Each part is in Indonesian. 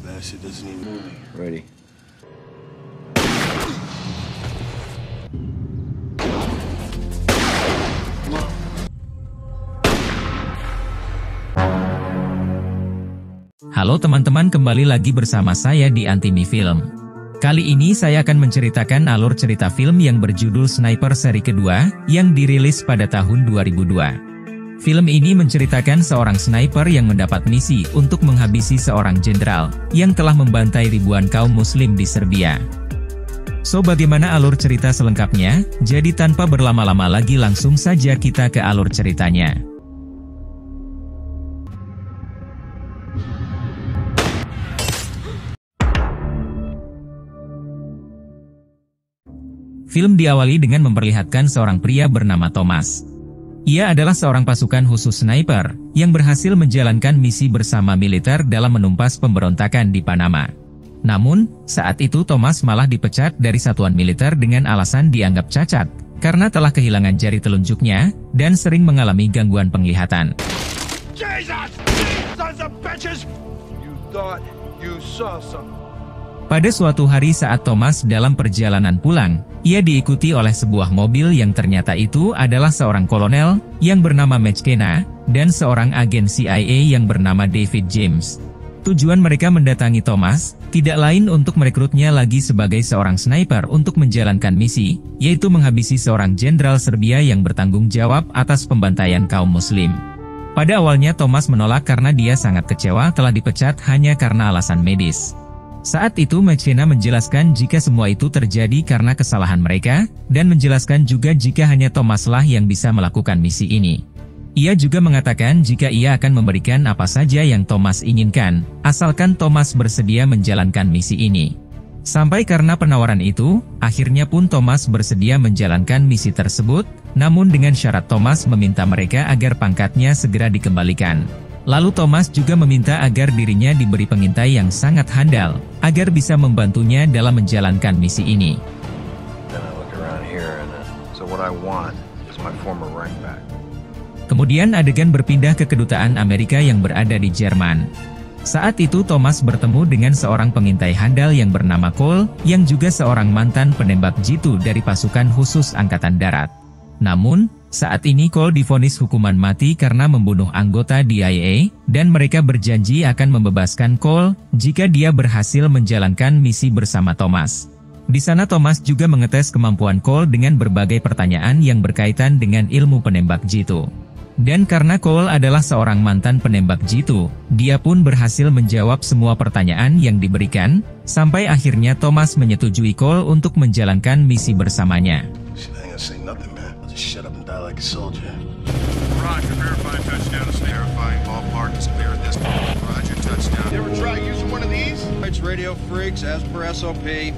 Bastard doesn't even... Ready. Halo teman-teman, kembali lagi bersama saya di Antimi Film. Kali ini saya akan menceritakan alur cerita film yang berjudul Sniper seri kedua, yang dirilis pada tahun 2002. Film ini menceritakan seorang sniper yang mendapat misi untuk menghabisi seorang jenderal, yang telah membantai ribuan kaum muslim di Serbia. So, bagaimana alur cerita selengkapnya? Jadi tanpa berlama-lama lagi langsung saja kita ke alur ceritanya. Film diawali dengan memperlihatkan seorang pria bernama Thomas. Ia adalah seorang pasukan khusus sniper, yang berhasil menjalankan misi bersama militer dalam menumpas pemberontakan di Panama. Namun, saat itu Thomas malah dipecat dari satuan militer dengan alasan dianggap cacat, karena telah kehilangan jari telunjuknya, dan sering mengalami gangguan penglihatan. Jesus! Sons of bitches! You thought you saw something. Pada suatu hari saat Thomas dalam perjalanan pulang, ia diikuti oleh sebuah mobil yang ternyata itu adalah seorang kolonel yang bernama McKenna dan seorang agen CIA yang bernama David James. Tujuan mereka mendatangi Thomas tidak lain untuk merekrutnya lagi sebagai seorang sniper untuk menjalankan misi, yaitu menghabisi seorang jenderal Serbia yang bertanggung jawab atas pembantaian kaum muslim. Pada awalnya Thomas menolak karena dia sangat kecewa telah dipecat hanya karena alasan medis. Saat itu McKenna menjelaskan jika semua itu terjadi karena kesalahan mereka, dan menjelaskan juga jika hanya Thomaslah yang bisa melakukan misi ini. Ia juga mengatakan jika ia akan memberikan apa saja yang Thomas inginkan, asalkan Thomas bersedia menjalankan misi ini. Sampai karena penawaran itu, akhirnya pun Thomas bersedia menjalankan misi tersebut, namun dengan syarat Thomas meminta mereka agar pangkatnya segera dikembalikan. Lalu Thomas juga meminta agar dirinya diberi pengintai yang sangat handal, agar bisa membantunya dalam menjalankan misi ini. Kemudian adegan berpindah ke kedutaan Amerika yang berada di Jerman. Saat itu Thomas bertemu dengan seorang pengintai handal yang bernama Cole, yang juga seorang mantan penembak jitu dari pasukan khusus Angkatan Darat. Namun, saat ini Cole divonis hukuman mati karena membunuh anggota DIA, dan mereka berjanji akan membebaskan Cole jika dia berhasil menjalankan misi bersama Thomas. Di sana Thomas juga mengetes kemampuan Cole dengan berbagai pertanyaan yang berkaitan dengan ilmu penembak jitu. Dan karena Cole adalah seorang mantan penembak jitu, dia pun berhasil menjawab semua pertanyaan yang diberikan, sampai akhirnya Thomas menyetujui Cole untuk menjalankan misi bersamanya. Shut up and die like a soldier. Roger, verifying touchdown is verifying ballpark is clear at this point. Roger, touchdown. You ever try using one of these? It's Radio Freaks as per SOP.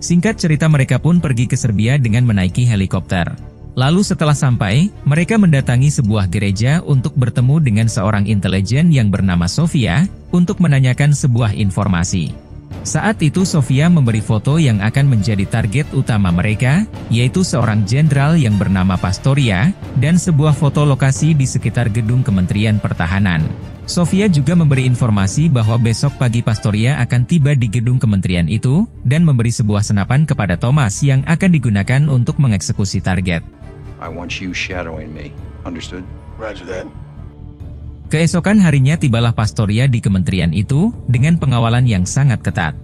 Singkat cerita, mereka pun pergi ke Serbia dengan menaiki helikopter. Lalu setelah sampai, mereka mendatangi sebuah gereja untuk bertemu dengan seorang intelijen yang bernama Sofia, untuk menanyakan sebuah informasi. Saat itu Sofia memberi foto yang akan menjadi target utama mereka, yaitu seorang jenderal yang bernama Pastoria, dan sebuah foto lokasi di sekitar gedung Kementerian Pertahanan. Sofia juga memberi informasi bahwa besok pagi Pastoria akan tiba di gedung kementerian itu, dan memberi sebuah senapan kepada Thomas yang akan digunakan untuk mengeksekusi target. I want you shadowing me. Understood? Roger that. Keesokan harinya tibalah Pastoria di kementerian itu, dengan pengawalan yang sangat ketat.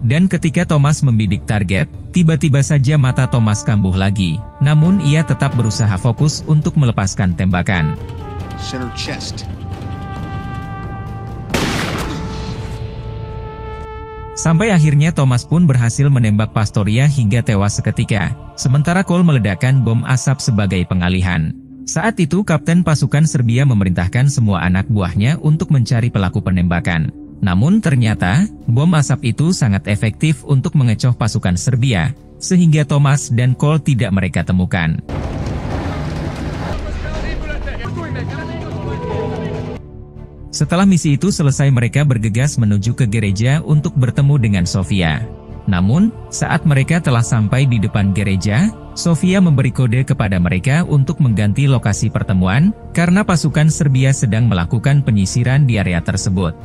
Dan ketika Thomas membidik target, tiba-tiba saja mata Thomas kambuh lagi, namun ia tetap berusaha fokus untuk melepaskan tembakan. Center chest. Sampai akhirnya Thomas pun berhasil menembak Pastoria hingga tewas seketika, sementara Cole meledakkan bom asap sebagai pengalihan. Saat itu Kapten pasukan Serbia memerintahkan semua anak buahnya untuk mencari pelaku penembakan. Namun ternyata, bom asap itu sangat efektif untuk mengecoh pasukan Serbia, sehingga Thomas dan Cole tidak mereka temukan. Setelah misi itu selesai, mereka bergegas menuju ke gereja untuk bertemu dengan Sofia. Namun, saat mereka telah sampai di depan gereja, Sofia memberi kode kepada mereka untuk mengganti lokasi pertemuan, karena pasukan Serbia sedang melakukan penyisiran di area tersebut.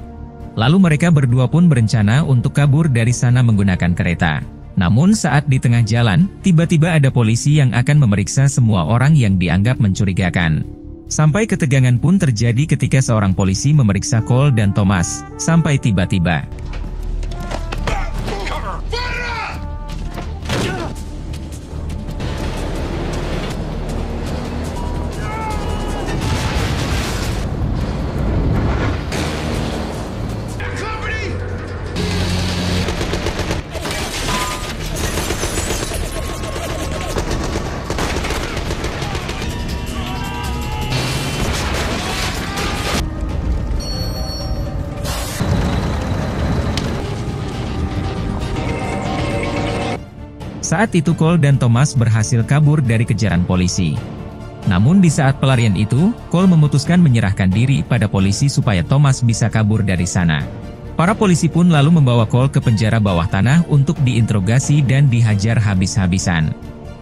Lalu mereka berdua pun berencana untuk kabur dari sana menggunakan kereta. Namun saat di tengah jalan, tiba-tiba ada polisi yang akan memeriksa semua orang yang dianggap mencurigakan. Sampai ketegangan pun terjadi ketika seorang polisi memeriksa Cole dan Thomas, sampai tiba-tiba Saat itu Cole dan Thomas berhasil kabur dari kejaran polisi. Namun di saat pelarian itu, Cole memutuskan menyerahkan diri pada polisi supaya Thomas bisa kabur dari sana. Para polisi pun lalu membawa Cole ke penjara bawah tanah untuk diinterogasi dan dihajar habis-habisan.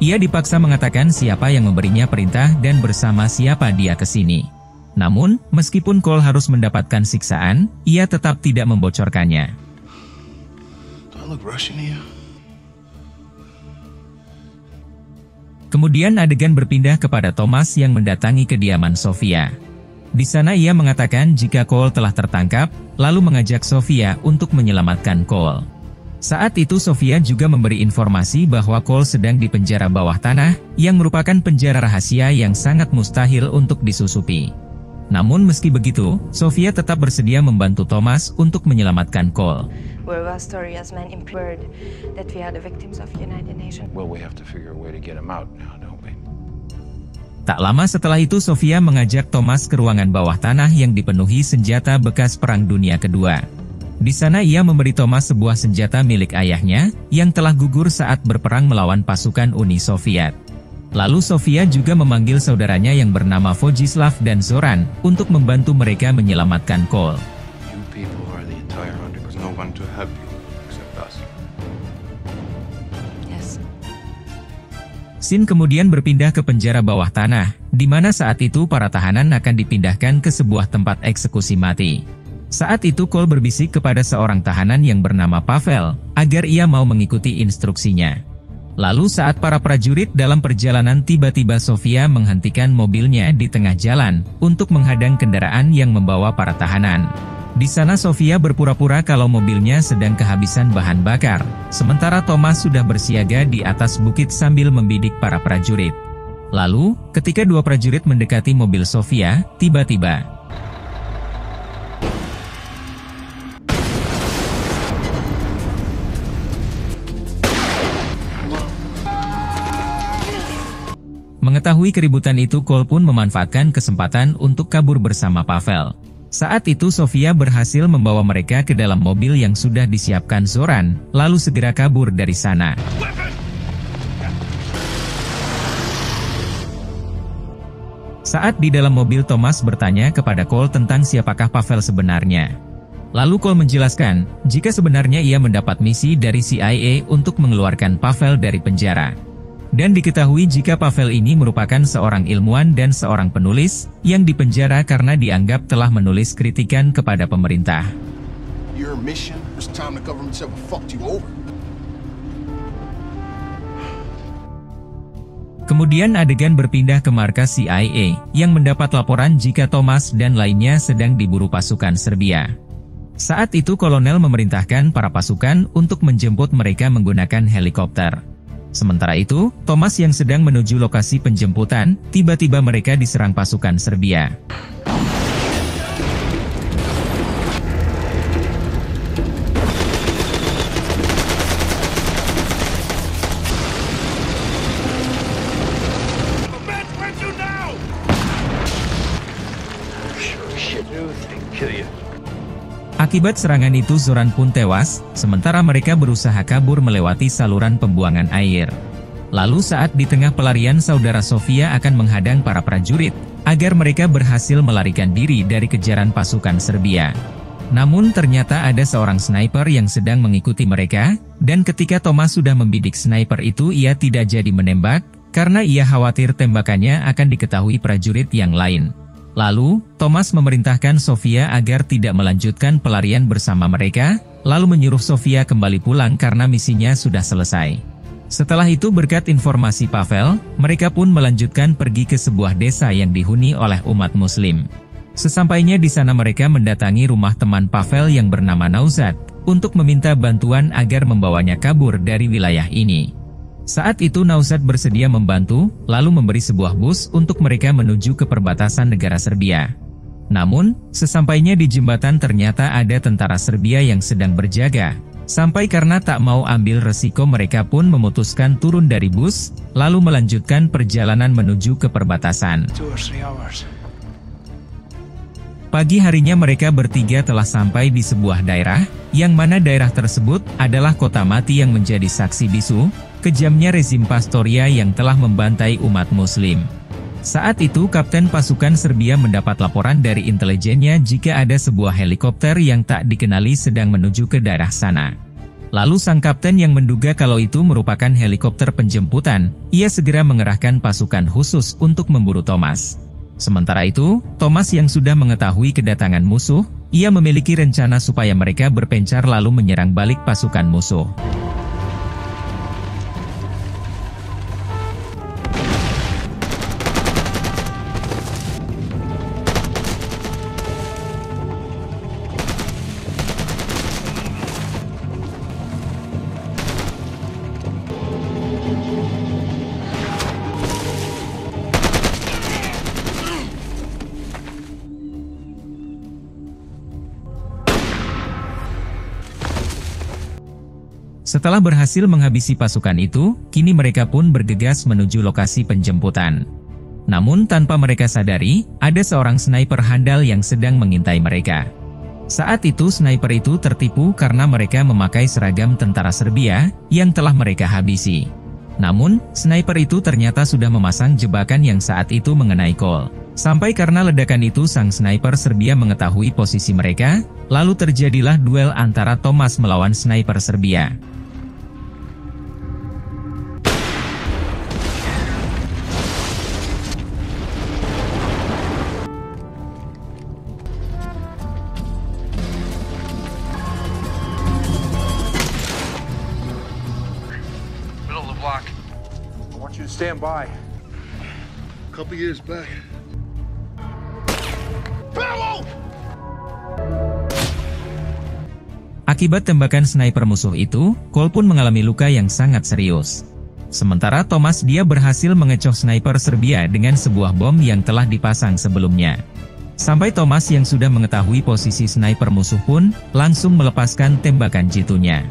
Ia dipaksa mengatakan siapa yang memberinya perintah dan bersama siapa dia ke sini. Namun, meskipun Cole harus mendapatkan siksaan, ia tetap tidak membocorkannya. Do I look Russian to you? Kemudian adegan berpindah kepada Thomas yang mendatangi kediaman Sofia. Di sana ia mengatakan jika Cole telah tertangkap, lalu mengajak Sofia untuk menyelamatkan Cole. Saat itu Sofia juga memberi informasi bahwa Cole sedang di penjara bawah tanah, yang merupakan penjara rahasia yang sangat mustahil untuk disusupi. Namun meski begitu, Sofia tetap bersedia membantu Thomas untuk menyelamatkan Cole. Well, our story as men implored that we are the victims of United Nations. Well, we have to figure a way to get him out now, don't we? Tak lama setelah itu Sofia mengajak Thomas ke ruangan bawah tanah yang dipenuhi senjata bekas Perang Dunia Kedua. Di sana ia memberi Thomas sebuah senjata milik ayahnya, yang telah gugur saat berperang melawan pasukan Uni Soviet. Lalu Sofia juga memanggil saudaranya yang bernama Vojislav dan Zoran, untuk membantu mereka menyelamatkan Cole. You people are the entire under. There's no one to help you except us. Yes. Scene kemudian berpindah ke penjara bawah tanah, di mana saat itu para tahanan akan dipindahkan ke sebuah tempat eksekusi mati. Saat itu Cole berbisik kepada seorang tahanan yang bernama Pavel, agar ia mau mengikuti instruksinya. Lalu saat para prajurit dalam perjalanan tiba-tiba Sofia menghentikan mobilnya di tengah jalan, untuk menghadang kendaraan yang membawa para tahanan. Di sana Sofia berpura-pura kalau mobilnya sedang kehabisan bahan bakar, sementara Thomas sudah bersiaga di atas bukit sambil membidik para prajurit. Lalu, ketika dua prajurit mendekati mobil Sofia, tiba-tiba mengetahui keributan itu, Cole pun memanfaatkan kesempatan untuk kabur bersama Pavel. Saat itu Sofia berhasil membawa mereka ke dalam mobil yang sudah disiapkan Zoran, lalu segera kabur dari sana. Saat di dalam mobil, Thomas bertanya kepada Cole tentang siapakah Pavel sebenarnya. Lalu Cole menjelaskan, jika sebenarnya ia mendapat misi dari CIA untuk mengeluarkan Pavel dari penjara. Dan diketahui jika Pavel ini merupakan seorang ilmuwan dan seorang penulis, yang dipenjara karena dianggap telah menulis kritikan kepada pemerintah. Your mission was time the government ever fucked you over. Kemudian adegan berpindah ke markas CIA, yang mendapat laporan jika Thomas dan lainnya sedang diburu pasukan Serbia. Saat itu kolonel memerintahkan para pasukan untuk menjemput mereka menggunakan helikopter. Sementara itu, Thomas yang sedang menuju lokasi penjemputan, tiba-tiba mereka diserang pasukan Serbia. Akibat serangan itu Zoran pun tewas, sementara mereka berusaha kabur melewati saluran pembuangan air. Lalu saat di tengah pelarian saudara Sofia akan menghadang para prajurit, agar mereka berhasil melarikan diri dari kejaran pasukan Serbia. Namun ternyata ada seorang sniper yang sedang mengikuti mereka, Dan ketika Thomas sudah membidik sniper itu, ia tidak jadi menembak, karena ia khawatir tembakannya akan diketahui prajurit yang lain. Lalu, Thomas memerintahkan Sofia agar tidak melanjutkan pelarian bersama mereka, lalu menyuruh Sofia kembali pulang karena misinya sudah selesai. Setelah itu berkat informasi Pavel, mereka pun melanjutkan pergi ke sebuah desa yang dihuni oleh umat muslim. Sesampainya di sana mereka mendatangi rumah teman Pavel yang bernama Nauzad, untuk meminta bantuan agar membawanya kabur dari wilayah ini. Saat itu Nauzad bersedia membantu, lalu memberi sebuah bus untuk mereka menuju ke perbatasan negara Serbia. Namun, sesampainya di jembatan ternyata ada tentara Serbia yang sedang berjaga. Sampai karena tak mau ambil resiko mereka pun memutuskan turun dari bus, lalu melanjutkan perjalanan menuju ke perbatasan. Pagi harinya mereka bertiga telah sampai di sebuah daerah, yang mana daerah tersebut adalah kota mati yang menjadi saksi bisu kejamnya rezim Pastoria yang telah membantai umat muslim. Saat itu Kapten pasukan Serbia mendapat laporan dari intelijennya jika ada sebuah helikopter yang tak dikenali sedang menuju ke daerah sana. Lalu sang kapten yang menduga kalau itu merupakan helikopter penjemputan, ia segera mengerahkan pasukan khusus untuk memburu Thomas. Sementara itu, Thomas yang sudah mengetahui kedatangan musuh, ia memiliki rencana supaya mereka berpencar lalu menyerang balik pasukan musuh. Setelah berhasil menghabisi pasukan itu, kini mereka pun bergegas menuju lokasi penjemputan. Namun tanpa mereka sadari, ada seorang sniper handal yang sedang mengintai mereka. Saat itu sniper itu tertipu karena mereka memakai seragam tentara Serbia yang telah mereka habisi. Namun, sniper itu ternyata sudah memasang jebakan yang saat itu mengenai Cole. Sampai karena ledakan itu sang sniper Serbia mengetahui posisi mereka, lalu terjadilah duel antara Thomas melawan sniper Serbia. Stand by. A couple years back. Akibat tembakan sniper musuh itu, Cole pun mengalami luka yang sangat serius. Sementara Thomas dia berhasil mengecoh sniper Serbia dengan sebuah bom yang telah dipasang sebelumnya. Sampai Thomas yang sudah mengetahui posisi sniper musuh pun langsung melepaskan tembakan jitunya.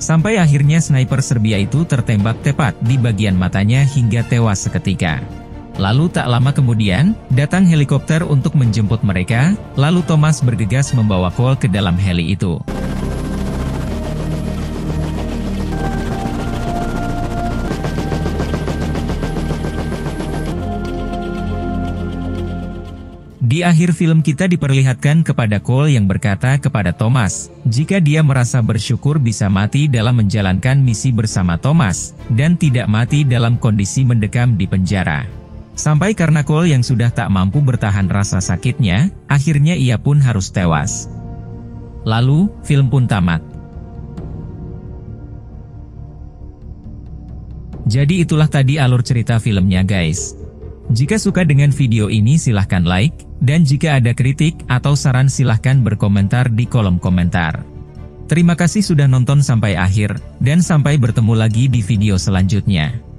Sampai akhirnya sniper Serbia itu tertembak tepat di bagian matanya hingga tewas seketika. Lalu tak lama kemudian, datang helikopter untuk menjemput mereka, lalu Thomas bergegas membawa Cole ke dalam heli itu. Di akhir film kita diperlihatkan kepada Cole yang berkata kepada Thomas, jika dia merasa bersyukur bisa mati dalam menjalankan misi bersama Thomas, dan tidak mati dalam kondisi mendekam di penjara. Sampai karena Cole yang sudah tak mampu bertahan rasa sakitnya, akhirnya ia pun harus tewas. Lalu, film pun tamat. Jadi itulah tadi alur cerita filmnya guys. Jika suka dengan video ini silahkan like, dan jika ada kritik atau saran silahkan berkomentar di kolom komentar. Terima kasih sudah nonton sampai akhir, dan sampai bertemu lagi di video selanjutnya.